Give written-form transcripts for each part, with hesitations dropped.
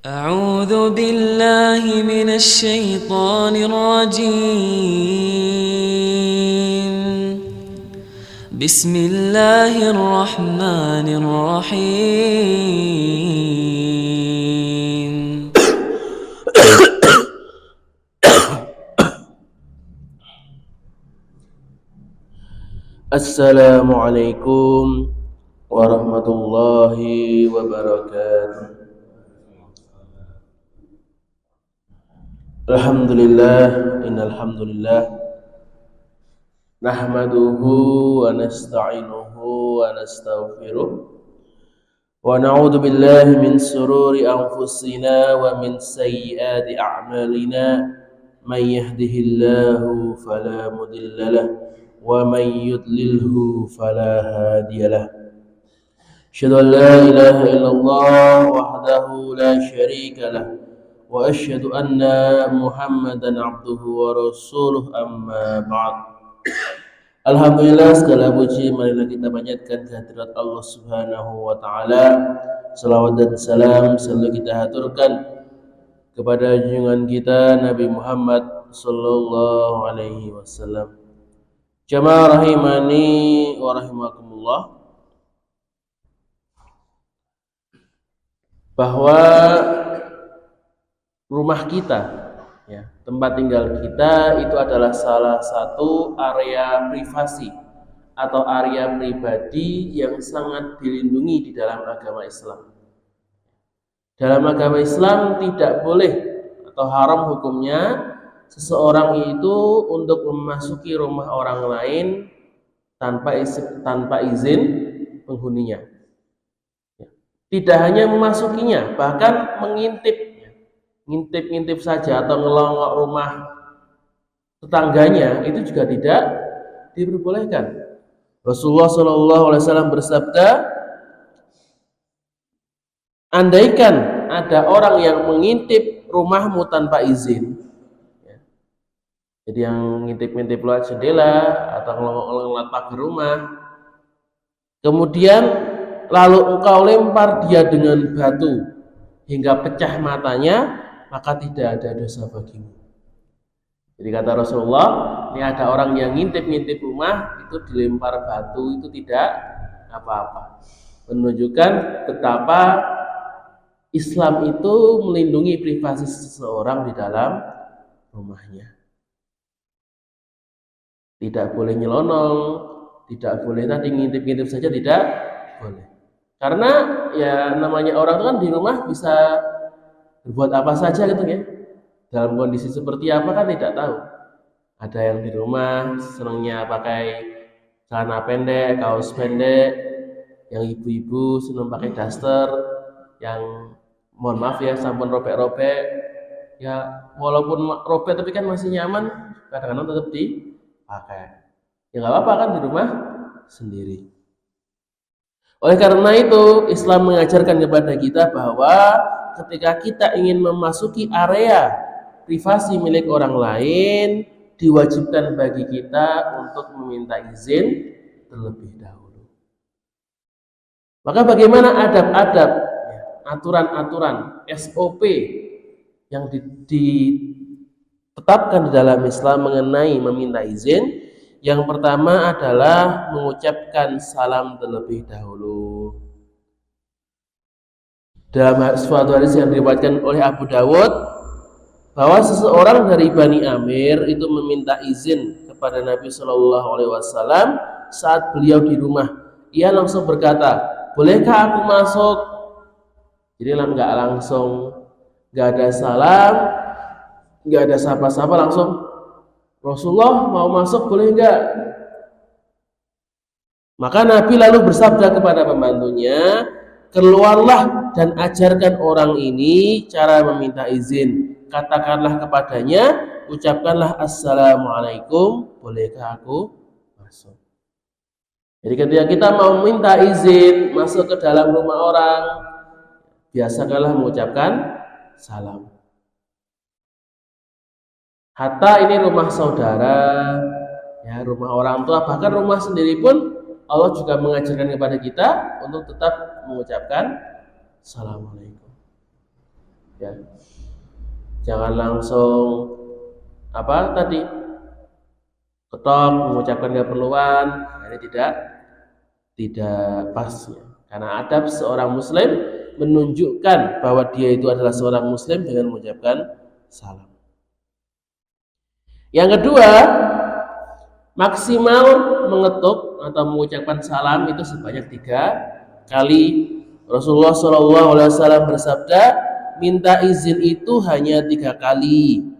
أعوذ بالله من الشيطان الرجيم. بسم الله الرحمن الرحيم. Assalamualaikum warahmatullahi wabarakatuh. Alhamdulillah, innal hamdalillah nahmaduhu wa nasta'inuhu wa nastaghfiruh wa na'udzu billahi min sururi anfusina wa min sayyiati a'malina. May yahdihillahu fala mudilla lahu wa may yudlilhu fala hadiya lahu. Asyhadu an la ilaha illallah wahdahu la syarika lah wa asyhadu anna Muhammadan abduhu wa rasuluh, amma ba'd. Alhamdulillah, segala puji marilah kita panjatkan kehadirat Allah Subhanahu wa taala. Salawat dan salam selalu kita haturkan kepada junjungan kita Nabi Muhammad sallallahu alaihi wasallam. Jamaah rahimani wa rahimakumullah, bahwa rumah kita, ya, tempat tinggal kita itu adalah salah satu area privasi atau area pribadi yang sangat dilindungi di dalam agama Islam. Dalam agama Islam tidak boleh atau haram hukumnya seseorang itu untuk memasuki rumah orang lain tanpa izin penghuninya. Tidak hanya memasukinya, bahkan ngintip saja atau ngelongok rumah tetangganya itu juga tidak diperbolehkan. Rasulullah SAW bersabda, andaikan ada orang yang mengintip rumahmu tanpa izin, jadi yang ngintip-ngintip lewat jendela atau ngelongok pagar rumah, kemudian lalu engkau lempar dia dengan batu hingga pecah matanya, maka tidak ada dosa bagimu. Jadi kata Rasulullah, ini ada orang yang ngintip-ngintip rumah itu dilempar batu itu tidak apa-apa. Menunjukkan betapa Islam itu melindungi privasi seseorang di dalam rumahnya. Tidak boleh nyelonong, tidak boleh tadi ngintip-ngintip saja, tidak boleh. Karena ya namanya orang itu kan di rumah bisa berbuat apa saja gitu ya. Dalam kondisi seperti apa kan tidak tahu. Ada yang di rumah senangnya pakai celana pendek, kaos pendek, yang ibu-ibu senang pakai daster, yang mohon maaf ya sampun robek-robek. Ya walaupun robek tapi kan masih nyaman, kadang-kadang tetap dipakai. Ya nggak apa-apa kan di rumah sendiri. Oleh karena itu, Islam mengajarkan kepada kita bahwa ketika kita ingin memasuki area privasi milik orang lain, diwajibkan bagi kita untuk meminta izin terlebih dahulu. Maka bagaimana adab-adab, aturan-aturan, SOP yang ditetapkan di dalam Islam mengenai meminta izin? Yang pertama adalah mengucapkan salam terlebih dahulu. Dalam suatu hadis yang diriwayatkan oleh Abu Dawud, bahwa seseorang dari Bani Amir itu meminta izin kepada Nabi Shallallahu Alaihi Wasallam saat beliau di rumah. Ia langsung berkata, bolehkah aku masuk? Jadi nggak langsung, nggak ada salam, nggak ada sapa-sapa, langsung Rasulullah mau masuk boleh enggak? Maka Nabi lalu bersabda kepada pembantunya, keluarlah dan ajarkan orang ini cara meminta izin. Katakanlah kepadanya, ucapkanlah assalamualaikum, bolehkah aku masuk? Jadi ketika kita mau minta izin masuk ke dalam rumah orang, biasakanlah mengucapkan salam. Hatta ini rumah saudara, ya, rumah orang tua, bahkan rumah sendiri pun Allah juga mengajarkan kepada kita untuk tetap mengucapkan assalamualaikum. Ya. Jangan langsung ketok mengucapkan keperluan. Ini tidak pas ya. Karena adab seorang muslim menunjukkan bahwa dia itu adalah seorang muslim dengan mengucapkan salam. Yang kedua, maksimal mengetuk atau mengucapkan salam itu sebanyak 3 kali. Rasulullah SAW bersabda, minta izin itu hanya 3 kali.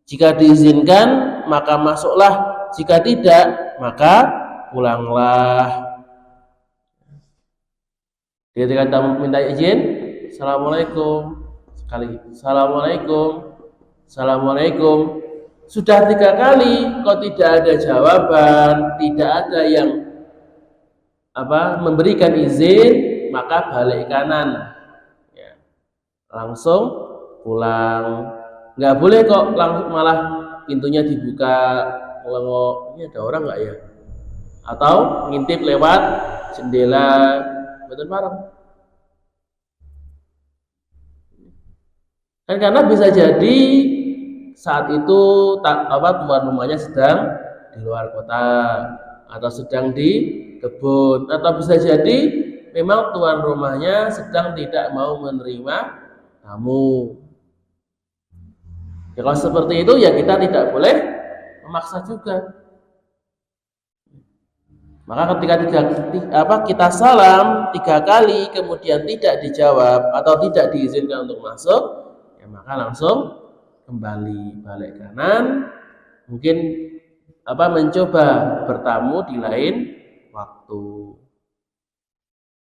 Jika diizinkan maka masuklah, jika tidak maka pulanglah. Ketika kita minta izin, assalamualaikum sekali, assalamualaikum. Sudah 3 kali kok tidak ada jawaban, tidak ada yang memberikan izin, maka balik kanan ya. Langsung pulang. Nggak boleh kok langsung malah pintunya dibuka, melengok, ini ada orang nggak ya, atau ngintip lewat jendela. Betul bareng kan, karena bisa jadi saat itu tuan rumahnya sedang di luar kota atau sedang di kebun, atau bisa jadi memang tuan rumahnya sedang tidak mau menerima tamu. Ya, kalau seperti itu ya kita tidak boleh memaksa juga. Maka ketika kita salam 3 kali kemudian tidak dijawab atau tidak diizinkan untuk masuk, ya maka langsung kembali balik kanan. Mungkin mencoba bertamu di lain waktu.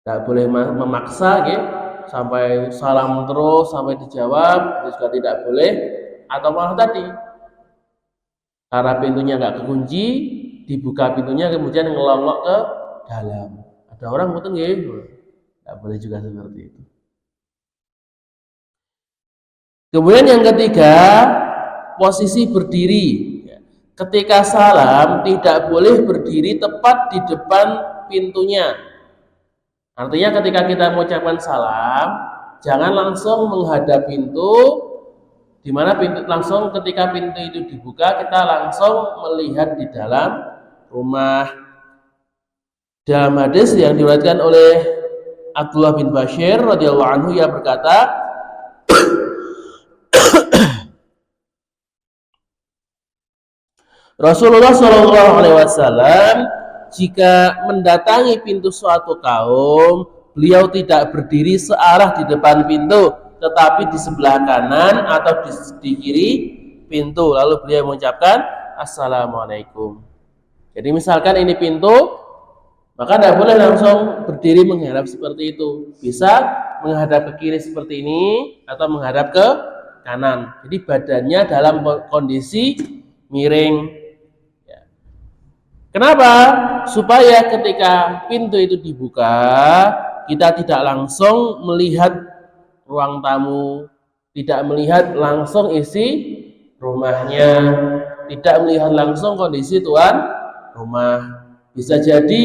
Tidak boleh memaksa ya, sampai salam terus sampai dijawab, itu juga tidak boleh. Atau malah tadi karena pintunya nggak kekunci, dibuka pintunya kemudian ngelongok ke dalam. Ada orang betul nggih? Nggak boleh juga seperti itu. Kemudian yang ketiga, posisi berdiri. Ketika salam tidak boleh berdiri tepat di depan pintunya. Artinya ketika kita mengucapkan salam, jangan langsung menghadap pintu, di mana langsung ketika pintu itu dibuka kita langsung melihat di dalam rumah. Dalam hadis yang diriwayatkan oleh Abdullah bin Bashir radhiyallahu anhu, ia berkata, Rasulullah SAW jika mendatangi pintu suatu kaum, beliau tidak berdiri searah di depan pintu, tetapi di sebelah kanan atau di kiri pintu. Lalu beliau mengucapkan assalamualaikum. Jadi misalkan ini pintu, maka tidak boleh langsung berdiri menghadap seperti itu. Bisa menghadap ke kiri seperti ini atau menghadap ke kanan. Jadi badannya dalam kondisi miring. Kenapa? Supaya ketika pintu itu dibuka, kita tidak langsung melihat ruang tamu, tidak melihat langsung isi rumahnya, tidak melihat langsung kondisi tuan rumah. Bisa jadi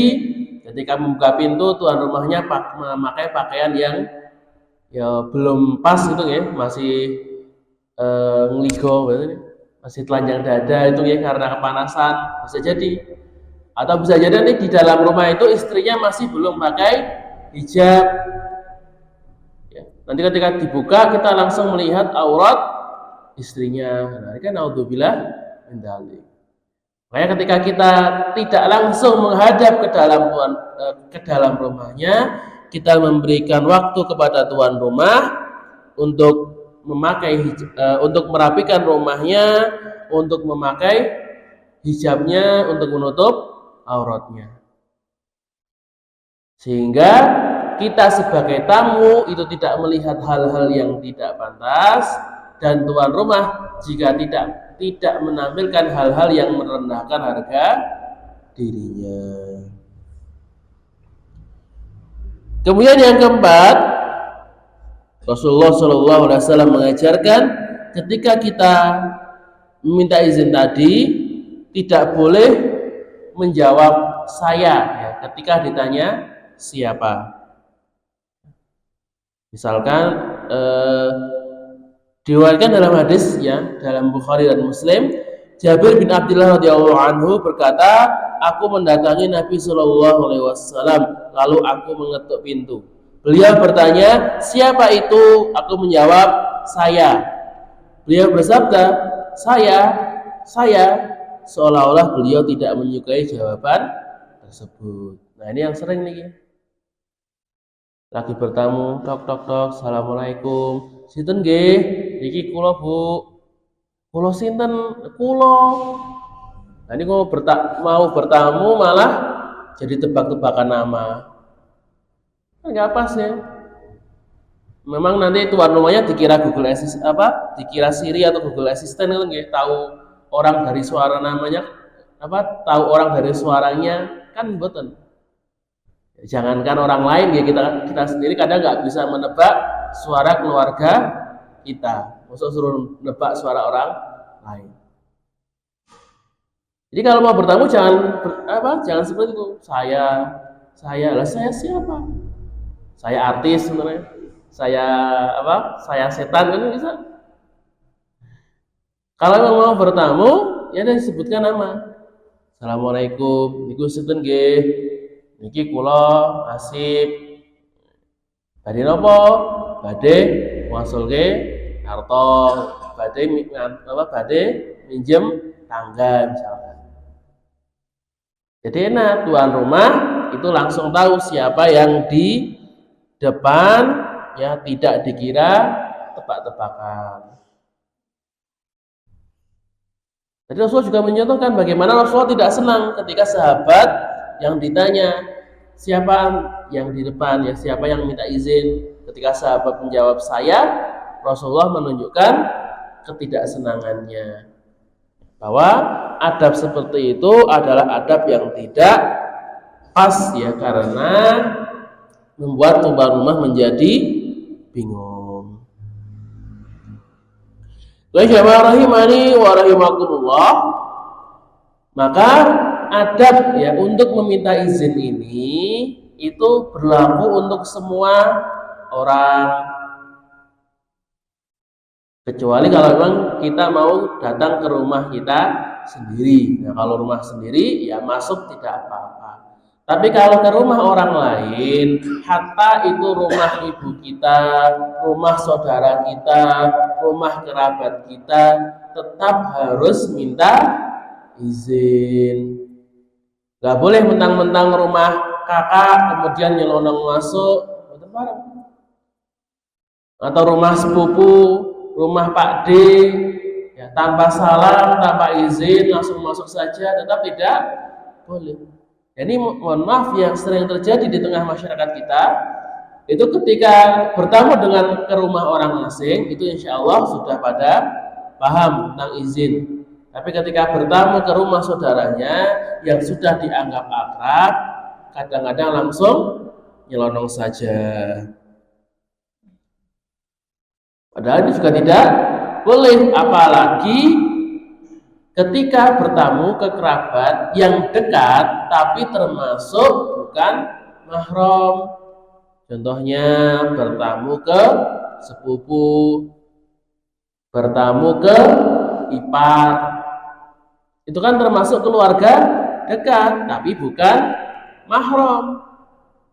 ketika membuka pintu, tuan rumahnya memakai pakaian yang ya belum pas itu ya, masih ngeligo, masih telanjang dada itu ya karena kepanasan, bisa jadi. Atau bisa jadi nanti di dalam rumah itu istrinya masih belum pakai hijab ya. Nanti ketika dibuka kita langsung melihat aurat istrinya. Nah, ini kan naudzubillah min dzalik. Makanya ketika kita tidak langsung menghadap ke dalam rumahnya, kita memberikan waktu kepada tuan rumah untuk untuk merapikan rumahnya, untuk memakai hijabnya, untuk menutup auratnya, sehingga kita sebagai tamu itu tidak melihat hal-hal yang tidak pantas, dan tuan rumah jika tidak menampilkan hal-hal yang merendahkan harga dirinya. Kemudian yang keempat, Rasulullah SAW mengajarkan ketika kita meminta izin tadi tidak boleh menjawab saya ya, ketika ditanya siapa. Misalkan Diriwayatkan dalam hadis ya dalam Bukhari dan Muslim, Jabir bin Abdullah radhiyallahu anhu berkata, aku mendatangi Nabi Shallallahu alaihi wasallam, lalu aku mengetuk pintu. Beliau bertanya, siapa itu? Aku menjawab, saya. Beliau bersabda, saya, seolah-olah beliau tidak menyukai jawaban tersebut. Nah ini yang sering nih, lagi bertamu, tok tok tok, assalamualaikum, sinten nggih, iki kula Bu, kula sinten, kula. Nah ini mau bertamu malah jadi tebak-tebakan nama, nggak pas ya. Memang nanti tuan rumahnya dikira Google Assistant dikira Siri atau Google Assistant itu nggih, tahu orang dari suara namanya tahu orang dari suaranya kan mboten. Jangankan orang lain ya, kita sendiri kadang nggak bisa menebak suara keluarga kita, maksud suruh nebak suara orang lain. Jadi kalau mau bertamu jangan seperti itu. Saya siapa? Saya artis sebenarnya. Saya setan kan bisa. Kalau mau bertamu ya disebutkan nama. Assalamualaikum, niku sinten nggih? Niki kula Asip. Badhe napa? Badhe ngasulke harta, badhe minjem tangga misalkan. Jadi enak, tuan rumah itu langsung tahu siapa yang di depan, ya tidak dikira tebak-tebakan. Jadi Rasulullah juga menyatakan bagaimana Rasulullah tidak senang ketika sahabat yang ditanya siapa yang di depan, ya siapa yang minta izin. Ketika sahabat menjawab saya, Rasulullah menunjukkan ketidaksenangannya, bahwa adab seperti itu adalah adab yang tidak pas ya, karena membuat tuan rumah menjadi bingung. Rahimani wa rahimakumullah. Maka adab ya untuk meminta izin ini itu berlaku untuk semua orang, kecuali kalau memang kita mau datang ke rumah kita sendiri. Nah kalau rumah sendiri ya masuk tidak apa-apa. Tapi kalau ke rumah orang lain, hatta itu rumah ibu kita, rumah saudara kita, rumah kerabat kita, tetap harus minta izin. Gak boleh mentang-mentang rumah kakak kemudian nyelonong masuk, atau rumah sepupu, rumah Pak D, ya, tanpa salam, tanpa izin langsung masuk saja, tetap tidak boleh. Jadi mohon maaf yang sering terjadi di tengah masyarakat kita itu ketika bertamu dengan ke rumah orang asing itu insya Allah sudah pada paham tentang izin. Tapi ketika bertamu ke rumah saudaranya yang sudah dianggap akrab, kadang-kadang langsung nyelonong saja. Padahal itu juga tidak boleh, apalagi ketika bertamu ke kerabat yang dekat tapi termasuk bukan mahram. Contohnya bertamu ke sepupu, bertamu ke ipar, itu kan termasuk keluarga dekat tapi bukan mahram.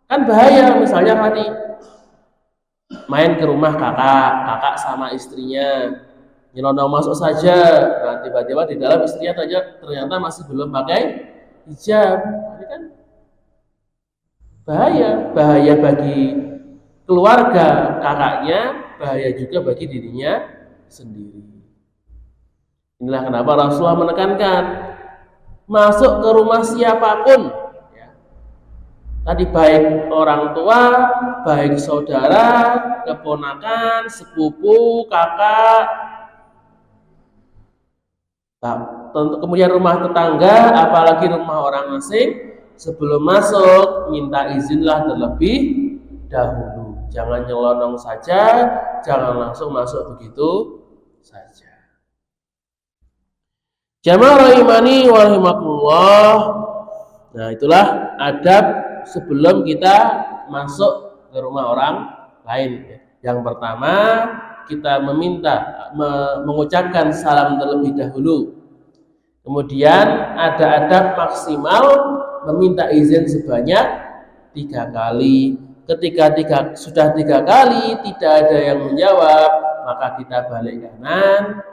Kan bahaya, misalnya tadi main ke rumah kakak sama istrinya, nyelonong masuk saja, nah tiba-tiba di dalam istrinya ternyata masih belum pakai hijab. Ini kan bahaya bagi keluarga kakaknya, bahaya juga bagi dirinya sendiri. Inilah kenapa Rasulullah menekankan masuk ke rumah siapapun, ya. Tadi baik orang tua, baik saudara, keponakan, sepupu, kakak, kemudian rumah tetangga, apalagi rumah orang asing, sebelum masuk minta izinlah terlebih dahulu. Jangan nyelonong saja, jangan langsung masuk begitu saja. Jamaah rahimani wa rahimakumullah. Nah, itulah adab sebelum kita masuk ke rumah orang lain. Yang pertama, kita mengucapkan salam terlebih dahulu. Kemudian ada adab maksimal meminta izin sebanyak 3 kali. Ketika sudah 3 kali tidak ada yang menjawab, maka kita balik kanan,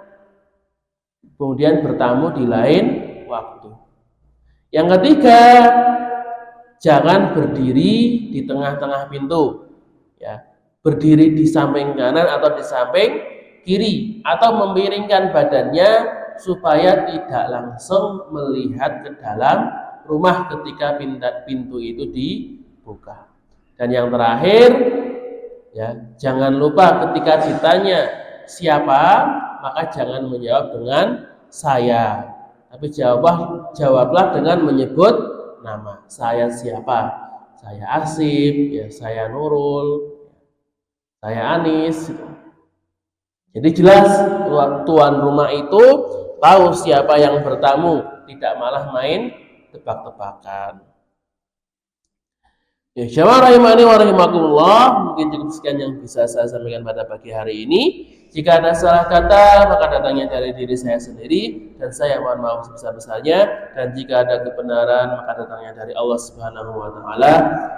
kemudian bertamu di lain waktu. Yang ketiga, jangan berdiri di tengah-tengah pintu, ya. Berdiri di samping kanan atau di samping kiri, atau memiringkan badannya supaya tidak langsung melihat ke dalam rumah ketika pintu itu dibuka. Dan yang terakhir, ya, jangan lupa ketika ditanya siapa, maka jangan menjawab dengan saya, tapi jawablah dengan menyebut nama. Saya siapa? Saya Asif, ya, saya Nurul, saya Anis. Jadi jelas tuan rumah itu tahu siapa yang bertamu, tidak malah main tebak-tebakan. Ya, jamaah rahimani wa rahimakumullah, mungkin cukup sekian yang bisa saya sampaikan pada pagi hari ini. Jika ada salah kata, maka datangnya dari diri saya sendiri, dan saya mohon maaf sebesar-besarnya. Dan jika ada kebenaran, maka datangnya dari Allah Subhanahu wa Ta'ala.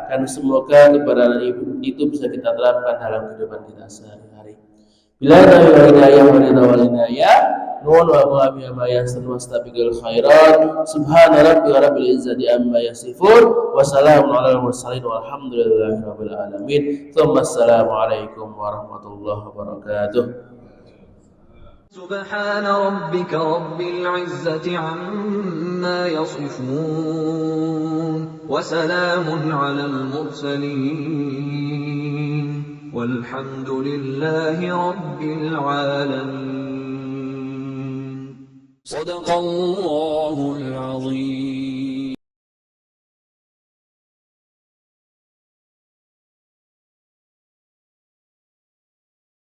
Dan semoga kebenaran itu bisa kita terapkan dalam kehidupan kita sehari-hari. Bila ada hidayah wa ridha wal hidayah, nuhun wa ma yassanu wastabiqul khairat. Subhana rabbika rabbil izzati amma yasifun, wa salamun alal mursalin walhamdulillahi rabbil alamin. Tsumma assalamu alaikum warahmatullahi wabarakatuh. سبحان ربك رب العزة عما يصفون وسلام على المرسلين والحمد لله رب العالمين صدق الله العظيم.